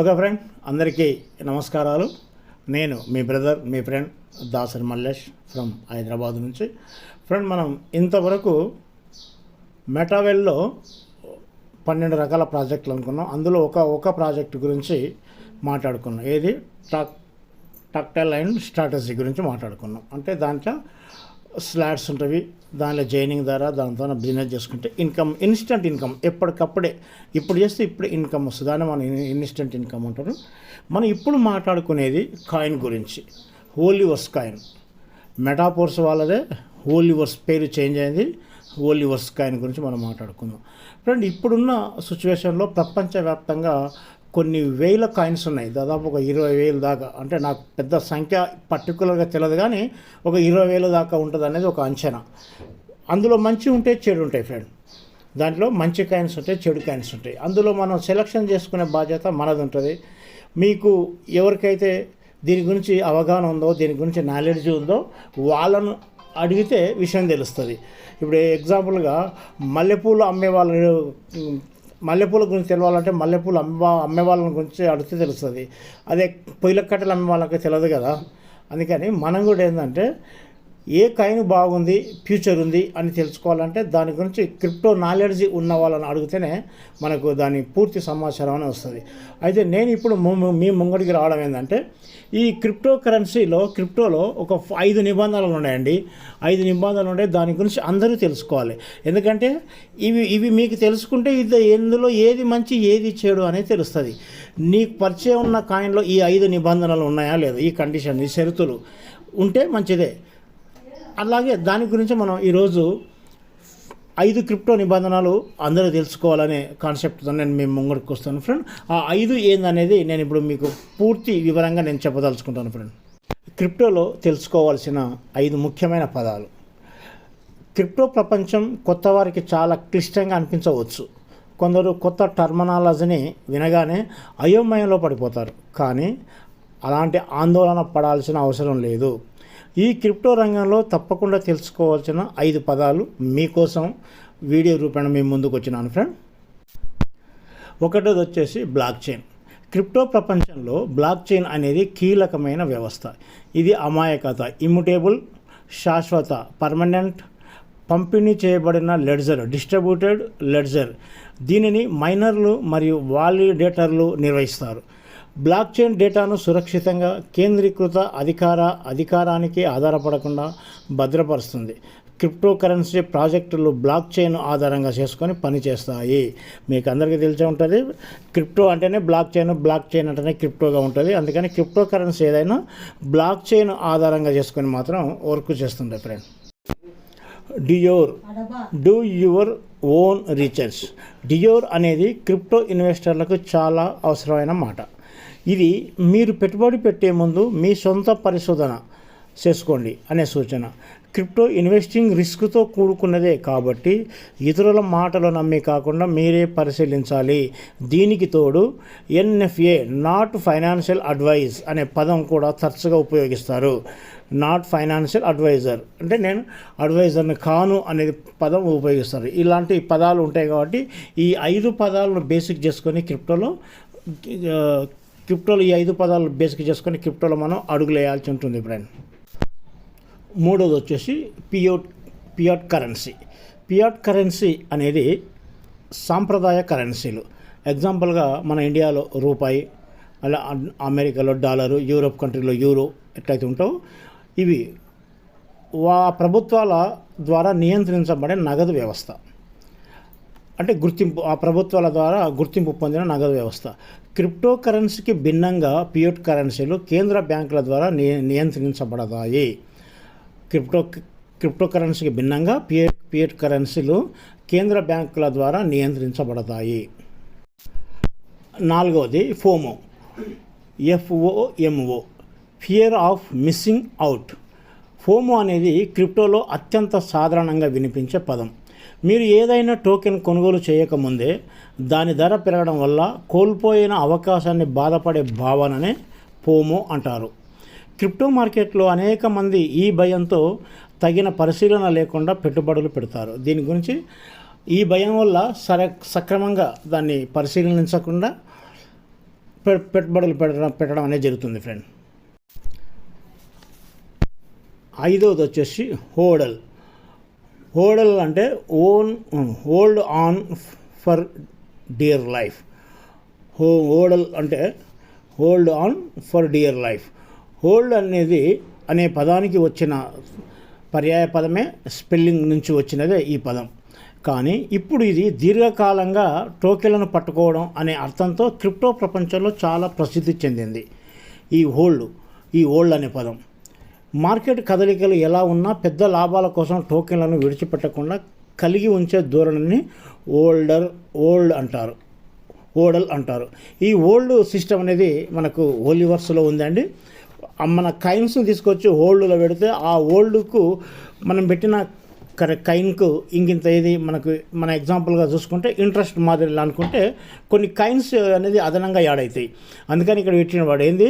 Okay friend, అందరికీ నమస్కారాలు. నేను మీ బ్రదర్, మీ ఫ్రెండ్ దాసరి మల్లేష్ ఫ్రమ్ హైదరాబాద్ నుంచి. ఫ్రెండ్, మనం ఇంతవరకు మెటావెల్లో 12 రకాల ప్రాజెక్టులు అనుకున్నాం. అందులో ఒక ప్రాజెక్టు గురించి మాట్లాడుకున్నాం. ఏది టాక్టైల్ అండ్ స్ట్రాటజీ గురించి మాట్లాడుకున్నాం. అంటే దాంట్లో స్లాట్స్ ఉంటుంది, దానిలో జైనింగ్ ద్వారా దాంతో బిజినెస్ చేసుకుంటే ఇన్స్టెంట్ ఇన్కమ్ ఎప్పటికప్పుడే, ఇప్పుడు చేస్తే ఇప్పుడు ఇన్కమ్ వస్తుంది. దాన్ని మనం ఇన్స్టెంట్ ఇన్కమ్ అంటారు. మనం ఇప్పుడు మాట్లాడుకునేది కాయిన్ గురించి. హోలీవర్స్ కాయిన్, మెటాపోర్స్ వాళ్ళదే హోలీవర్స్ పేరు చేంజ్ అయింది. హోలీవర్స్ కాయిన్ గురించి మనం మాట్లాడుకుందాం. ఫ్రెండ్, ఇప్పుడున్న సిచ్యువేషన్లో ప్రపంచవ్యాప్తంగా కొన్ని వేల కాయిన్స్ ఉన్నాయి, దాదాపు ఒక 20,000 దాకా. అంటే నాకు పెద్ద సంఖ్య పర్టికులర్గా తెలియదు, కానీ ఒక 20,000 దాకా ఉంటుంది అనేది ఒక అంచనా. అందులో మంచి ఉంటాయి, చెడు ఉంటాయి ఫ్రెండ్. దాంట్లో మంచి కాయిన్స్ ఉంటాయి, చెడు కాయిన్స్ ఉంటాయి. అందులో మనం సెలెక్షన్ చేసుకునే బాధ్యత మనది ఉంటుంది. మీకు ఎవరికైతే దీని గురించి అవగాహన ఉందో, దీని గురించి నాలెడ్జ్ ఉందో వాళ్ళను అడిగితే విషయం తెలుస్తుంది. ఇప్పుడు ఎగ్జాంపుల్గా మల్లెపూలు మల్లెపూల గురించి తెలవాలంటే మల్లెపూలు అమ్మే వాళ్ళ గురించి అడిగితే తెలుస్తుంది. అదే పొయ్యిల కట్టెలు అమ్మే వాళ్ళకి తెలియదు కదా. అందుకని మనం కూడా ఏంటంటే ఏ కాయిన్ బాగుంది, ఫ్యూచర్ ఉంది అని తెలుసుకోవాలంటే దాని గురించి క్రిప్టో నాలెడ్జ్ ఉన్న వాళ్ళని అడిగితేనే మనకు దాని పూర్తి సమాచారం అని వస్తుంది. అయితే నేను ఇప్పుడు మీ ముంగడికి రావడం ఏంటంటే, ఈ క్రిప్టోలో ఒక 5 నిబంధనలు ఉన్నాయండి. 5 నిబంధనలు ఉన్నాయి. దాని గురించి అందరూ తెలుసుకోవాలి. ఎందుకంటే ఇవి మీకు తెలుసుకుంటే ఎందులో ఏది మంచి ఏది చెడు అనేది తెలుస్తుంది. నీకు పరిచయం ఉన్న కాయిన్లో ఈ 5 నిబంధనలు ఉన్నాయా లేదా, ఈ కండిషన్, ఈ షరతులు ఉంటే మంచిదే. అలాగే దాని గురించి మనం ఈరోజు 5 క్రిప్టో నిబంధనలు అందరూ తెలుసుకోవాలనే కాన్సెప్ట్తో నేను మేము ముంగడికి వస్తాను ఫ్రెండ్. ఆ 5 ఏందనేది నేను ఇప్పుడు మీకు పూర్తి వివరంగా నేను చెప్పదలుచుకుంటాను ఫ్రెండ్. క్రిప్టోలో తెలుసుకోవాల్సిన 5 ముఖ్యమైన పదాలు. క్రిప్టో ప్రపంచం కొత్త వారికి చాలా క్లిష్టంగా అనిపించవచ్చు. కొందరు కొత్త టర్మినాలజీని వినగానే అయోమయంలో పడిపోతారు. కానీ అలాంటి ఆందోళన పడాల్సిన అవసరం లేదు. ఈ క్రిప్టో రంగంలో తప్పకుండా తెలుసుకోవాల్సిన 5 పదాలు మీకోసం వీడియో రూపేణ మేము ముందుకు వచ్చినాను ఫ్రెండ్. ఒకటోది వచ్చేసి బ్లాక్ చైన్. క్రిప్టో ప్రపంచంలో బ్లాక్ చైన్ అనేది కీలకమైన వ్యవస్థ. ఇది అమాయకత, ఇమ్యూటేబుల్, శాశ్వత, పర్మనెంట్, పంపిణీ చేయబడిన లెడ్జర్, డిస్ట్రిబ్యూటెడ్ లెడ్జర్. దీనిని మైనర్లు మరియు వాలిడేటర్లు నిర్వహిస్తారు. బ్లాక్ చైన్ డేటాను సురక్షితంగా, కేంద్రీకృత అధికారానికి ఆధారపడకుండా భద్రపరుస్తుంది. క్రిప్టో కరెన్సీ ప్రాజెక్టులు బ్లాక్ చైన్ ఆధారంగా చేసుకొని పనిచేస్తాయి. మీకు అందరికీ తెలిసే ఉంటుంది, క్రిప్టో అంటేనే బ్లాక్ చైన్ అంటేనే క్రిప్టోగా ఉంటుంది. అందుకని క్రిప్టో కరెన్సీ ఏదైనా బ్లాక్ చైన్ ఆధారంగా చేసుకొని మాత్రం వర్క్ చేస్తుంటాయి friend. Do your own research. Dior అనేది క్రిప్టో ఇన్వెస్టర్లకు చాలా అవసరమైన మాట. ఇది మీరు పెట్టుబడి పెట్టే ముందు మీ సొంత పరిశోధన చేసుకోండి అనే సూచన. క్రిప్టో ఇన్వెస్టింగ్ రిస్క్తో కూడుకున్నదే కాబట్టి ఇతరుల మాటలు నమ్మి కాకుండా మీరే పరిశీలించాలి. దీనికి తోడు ఎన్ఎఫ్ఏ, నాట్ ఫైనాన్షియల్ అడ్వైజ్ అనే పదం కూడా తరచుగా ఉపయోగిస్తారు. నాట్ ఫైనాన్షియల్ అడ్వైజర్ అంటే నేను అడ్వైజర్ని కాను అనేది పదం ఉపయోగిస్తారు. ఇలాంటి పదాలు ఉంటాయి కాబట్టి ఈ 5 పదాలను బేసిక్ చేసుకొని క్రిప్టోలో ఈ 5 పదాలు బేసిక్ చేసుకొని క్రిప్టోలో మనం అడుగులు వేయాల్సి ఉంటుంది ఫ్రెండ్. మూడోది వచ్చేసి ఫియట్ కరెన్సీ. ఫియట్ కరెన్సీ అనేది సాంప్రదాయ కరెన్సీలు. ఎగ్జాంపుల్గా మన ఇండియాలో రూపాయి, అలా అమెరికాలో డాలరు, యూరోప్ కంట్రీలో యూరో ఎట్లయితే ఉంటావో ఇవి ప్రభుత్వాల ద్వారా నియంత్రించబడే నగదు వ్యవస్థ. అంటే ఆ ప్రభుత్వాల ద్వారా గుర్తింపు పొందిన నగదు వ్యవస్థ. క్రిప్టో కరెన్సీకి భిన్నంగా ఫియట్ కరెన్సీలు కేంద్ర బ్యాంకుల ద్వారా నియంత్రించబడతాయి. క్రిప్టో కరెన్సీకి భిన్నంగా ఫియట్ కరెన్సీలు కేంద్ర బ్యాంకుల ద్వారా నియంత్రించబడతాయి. నాలుగవది FOMO, FOMO, fear of missing out. FOMO అనేది క్రిప్టోలో అత్యంత సాధారణంగా వినిపించే పదం. మీరు ఏదైనా టోకెన్ కొనుగోలు చేయకముందే దాని ధర పెరగడం వల్ల కోల్పోయిన అవకాశాన్ని బాధపడే భావననే ఫోమో అంటారు. క్రిప్టో మార్కెట్లో అనేక మంది ఈ భయంతో తగిన పరిశీలన లేకుండా పెట్టుబడులు పెడతారు. దీని గురించి ఈ భయం వల్ల సక్రమంగా దాన్ని పరిశీలించకుండా పెట్టుబడులు పెట్టడం అనేది జరుగుతుంది ఫ్రెండ్. ఐదవది వచ్చేసి హోడల్. హోడల్ అంటే hold on for dear life. HODL అంటే hold on for dear life. Hold అనేది అనే పదానికి వచ్చిన పర్యాయ పదమే స్పెల్లింగ్ నుంచి వచ్చినదే ఈ పదం. కానీ ఇప్పుడు ఇది దీర్ఘకాలంగా టోకెన్లను పట్టుకోవడం అనే అర్థంతో క్రిప్టో ప్రపంచంలో చాలా ప్రసిద్ధి చెందింది ఈ హోల్డ్ అనే పదం. మార్కెట్ కదలికలు ఎలా ఉన్నా పెద్ద లాభాల కోసం టోకెన్లను విడిచిపెట్టకుండా కలిగి ఉంచే ధోరణిని హోడల్ అంటారు. ఈ హోల్డ్ సిస్టమ్ అనేది మనకు హోలీవర్స్లో ఉందండి. మన కైన్స్ని తీసుకొచ్చి హోల్డ్లో పెడితే ఆ హోల్డ్కు మనం పెట్టిన కైన్కు ఇంకింత ఇది మన ఎగ్జాంపుల్గా చూసుకుంటే ఇంట్రెస్ట్ మాదిరిలా అనుకుంటే కొన్ని కైన్స్ అనేది అదనంగా యాడ్ అవుతాయి. అందుకని ఇక్కడ పెట్టిన వాడు ఏంది,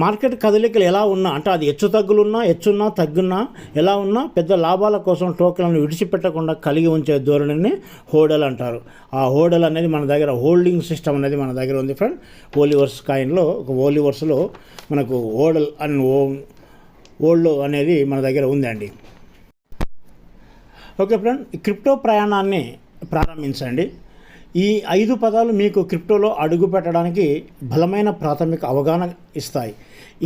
మార్కెట్ కదలికలు ఎలా ఉన్నా అంటే అది హెచ్చున్నా తగ్గున్నా ఎలా ఉన్నా పెద్ద లాభాల కోసం టోకెన్లను విడిచిపెట్టకుండా కలిగి ఉంచే ధోరణిని హోడల్ అంటారు. ఆ హోడల్ అనేది మన దగ్గర హోల్డింగ్ సిస్టమ్ అనేది మన దగ్గర ఉంది ఫ్రెండ్. హోలీవర్స్ కాయిన్లో హోలీవర్స్లో మనకు హోల్డ్ అనేది మన దగ్గర ఉందండి. ఓకే ఫ్రెండ్, క్రిప్టో ప్రయాణాన్ని ప్రారంభించండి. ఈ 5 పదాలు మీకు క్రిప్టోలో అడుగు పెట్టడానికి బలమైన ప్రాథమిక అవగాహన ఇస్తాయి.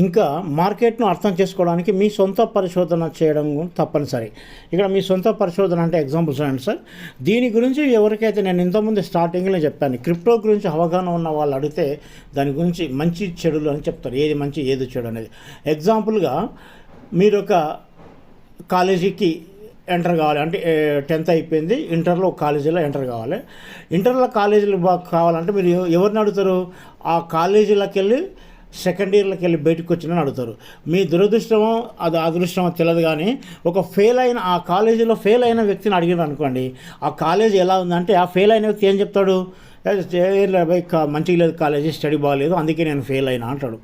ఇంకా మార్కెట్ను అర్థం చేసుకోవడానికి మీ సొంత పరిశోధన చేయడం తప్పనిసరి. ఇక్కడ మీ సొంత పరిశోధన అంటే ఎగ్జాంపుల్స్ అండి సార్. దీని గురించి ఎవరికైతే నేను ఇంతకుముందు స్టార్టింగ్లో చెప్పాను, క్రిప్టో గురించి అవగాహన ఉన్న వాళ్ళు అడిగితే దాని గురించి మంచి చెడులు అని చెప్తారు, ఏది మంచి ఏది చెడు అనేది. ఎగ్జాంపుల్గా మీరు ఒక కాలేజీకి ఎంటర్ కావాలి అంటే 10th అయిపోయింది, ఇంటర్లో కాలేజీలో ఎంటర్ కావాలి. ఇంటర్లో కాలేజీలో కావాలంటే మీరు ఎవరిని అడుగుతారు, ఆ కాలేజీలోకి వెళ్ళి సెకండ్ ఇయర్లోకి వెళ్ళి బయటకు వచ్చిన అడుగుతారు. మీ దురదృష్టమో అది అదృష్టమో తెలియదు, కానీ ఆ కాలేజీలో ఫెయిల్ అయిన వ్యక్తిని అడిగారు అనుకోండి, ఆ కాలేజీ ఎలా ఉందంటే ఆ ఫెయిల్ అయిన వ్యక్తి ఏం చెప్తాడు, మంచిగా లేదు కాలేజీ, స్టడీ బాగాలేదు, అందుకే నేను ఫెయిల్ అయినా అంటాడు.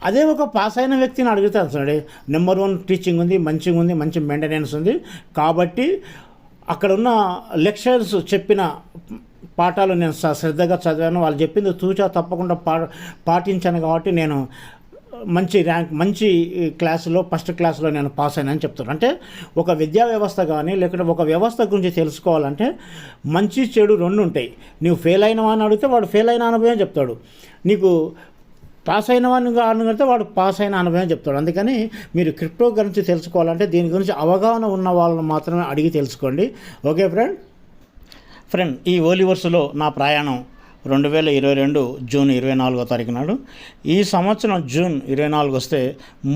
అదే ఒక పాస్ అయిన వ్యక్తిని అడుగుతాను సార్, నెంబర్ 1 టీచింగ్ ఉంది, మంచిగా ఉంది, మంచి మెయింటెనెన్స్ ఉంది, కాబట్టి అక్కడ ఉన్న లెక్చరర్స్ చెప్పిన పాఠాలు నేను శ్రద్ధగా చదివాను, వాళ్ళు చెప్పింది తూచా తప్పకుండా పాటించాను, కాబట్టి నేను మంచి క్లాసులో ఫస్ట్ క్లాస్లో నేను పాస్ అయినా అని చెప్తాను. అంటే ఒక విద్యా వ్యవస్థ కానీ లేకుంటే ఒక వ్యవస్థ గురించి తెలుసుకోవాలంటే మంచి చెడు 2 ఉంటాయి. నువ్వు ఫెయిల్ అయినవా అని అడిగితే వాడు ఫెయిల్ అయిన అనుభవం చెప్తాడు, నీకు పాస్ అయిన వాడిని అడిగితే వాడు పాస్ అయిన అనుభవం చెప్తాడు. అందుకని మీరు క్రిప్టో గురించి తెలుసుకోవాలంటే దీని గురించి అవగాహన ఉన్న వాళ్ళని మాత్రమే అడిగి తెలుసుకోండి. ఓకే ఫ్రెండ్, ఈ హోలీవర్స్లో నా ప్రయాణం 2022 జూన్ 24వ తారీఖు నాడు. ఈ సంవత్సరం జూన్ 24 వస్తే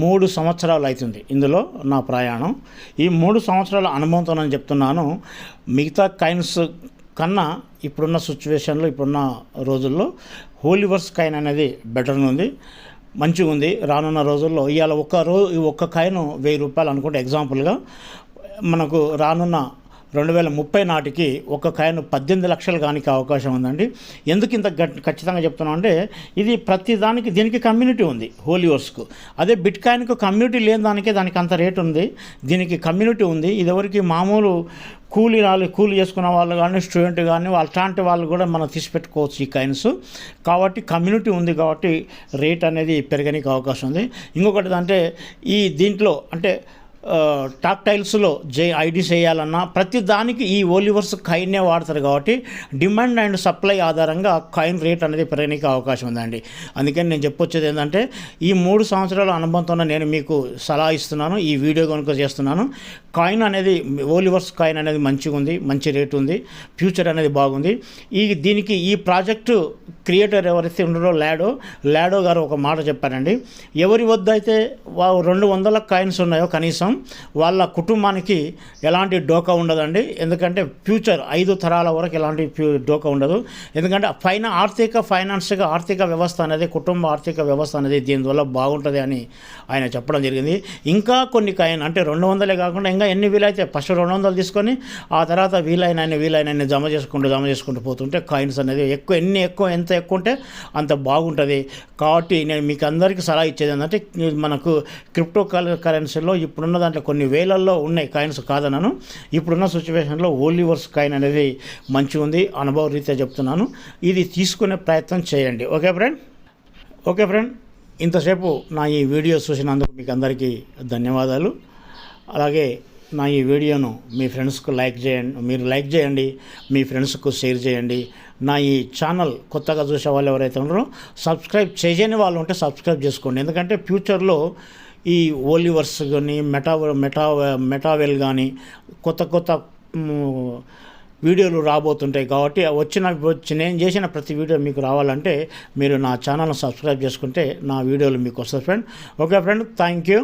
3 సంవత్సరాలు అవుతుంది ఇందులో నా ప్రయాణం. ఈ 3 సంవత్సరాల అనుభవంతో నేను చెప్తున్నాను, మిగతా కాయిన్స్ కన్నా ఇప్పుడున్న సిచ్యువేషన్లో ఇప్పుడున్న రోజుల్లో హోలీవర్స్ కాయిన్ అనేది బెటర్గా ఉంది, మంచిగా ఉంది. రానున్న రోజుల్లో ఇవాళ ఒక్క కాయిన్ 1000 రూపాయలు అనుకుంటే ఎగ్జాంపుల్గా మనకు రానున్న 2030 నాటికి ఒక కాయిన్ 18 లక్షలు కానికి అవకాశం ఉందండి. ఎందుకు ఇంత ఖచ్చితంగా చెప్తున్నాం అంటే ఇది దీనికి కమ్యూనిటీ ఉంది హోలీవర్స్కు. అదే బిట్ కాయిన్కు కమ్యూనిటీ లేని దానికి అంత రేటు ఉంది, దీనికి కమ్యూనిటీ ఉంది. ఇది ఎవరికి మామూలు కూలీ చేసుకున్న వాళ్ళు కానీ స్టూడెంట్ కానీ అలాంటి వాళ్ళు కూడా మనం తీసిపెట్టుకోవచ్చు ఈ కాయిన్స్. కాబట్టి కమ్యూనిటీ ఉంది కాబట్టి రేట్ అనేది పెరగడానికి అవకాశం ఉంది. ఇంకొకటి అంటే దీంట్లో అంటే టాక్టైల్స్లో ఐడీస్ వేయాలన్నా ప్రతి దానికి ఈ హోలీవర్స్ కాయిన్నే వాడతారు, కాబట్టి డిమాండ్ అండ్ సప్లై ఆధారంగా కాయిన్ రేట్ అనేది పెరగడానికి అవకాశం ఉందండి. అందుకని నేను చెప్పొచ్చేది ఏంటంటే ఈ 3 సంవత్సరాల అనుభవంతో నేను మీకు సలహా ఇస్తున్నాను, ఈ వీడియో కనుక చేస్తున్నాను. కాయిన్ అనేది హోలీవర్స్ కాయిన్ అనేది మంచిగా ఉంది, మంచి రేట్ ఉంది, ఫ్యూచర్ అనేది బాగుంది. దీనికి ఈ ప్రాజెక్టు క్రియేటర్ ఎవరైతే ఉన్నారో లాడో గారు ఒక మాట చెప్పారండి, ఎవరి వద్ద అయితే 200 కాయిన్స్ ఉన్నాయో కనీసం వాళ్ళ కుటుంబానికి ఎలాంటి డోకా ఉండదండి. ఎందుకంటే ఫ్యూచర్ 5 తరాల వరకు ఎలాంటి డోకా ఉండదు. ఎందుకంటే ఆర్థిక వ్యవస్థ అనేది కుటుంబ ఆర్థిక వ్యవస్థ అనేది దీనివల్ల బాగుంటుంది అని ఆయన చెప్పడం జరిగింది. ఇంకా కొన్ని కాయిన్ అంటే 200 కాకుండా నిదానంగా ఎన్ని వీలైతే ఫస్ట్ 200 తీసుకొని ఆ తర్వాత వీలైన జమ చేసుకుంటూ పోతుంటే కాయిన్స్ అనేది ఎంత ఎక్కువ ఉంటే అంత బాగుంటుంది. కాబట్టి నేను మీకు అందరికీ సలహా ఇచ్చేది ఏంటంటే మనకు క్రిప్టో కరెన్సీలో ఇప్పుడున్న దాంట్లో కొన్ని వేలల్లో ఉన్నాయి కాయిన్స్ కాదన్నాను. ఇప్పుడున్న సిచ్యువేషన్లో ఓలివర్స్ కాయిన్ అనేది మంచిగా ఉంది, అనుభవ రీత్యా చెప్తున్నాను. ఇది తీసుకునే ప్రయత్నం చేయండి. ఓకే ఫ్రెండ్, ఇంతసేపు నా ఈ వీడియో చూసినందుకు మీకు అందరికీ ధన్యవాదాలు. అలాగే నా ఈ వీడియోను మీ ఫ్రెండ్స్కు మీరు లైక్ చేయండి, మీ ఫ్రెండ్స్కు షేర్ చేయండి. నా ఈ ఛానల్ కొత్తగా చూసే వాళ్ళు ఎవరైతే ఉన్నారో సబ్స్క్రైబ్ చేయని వాళ్ళు ఉంటే సబ్స్క్రైబ్ చేసుకోండి. ఎందుకంటే ఫ్యూచర్లో ఈ ఓలివర్స్ కానీ మెటావెల్ కానీ కొత్త వీడియోలు రాబోతుంటాయి. కాబట్టి నేను చేసిన ప్రతి వీడియో మీకు రావాలంటే మీరు నా ఛానల్ని సబ్స్క్రైబ్ చేసుకుంటే నా వీడియోలు మీకు వస్తాయి friend. Okay friend, thank you.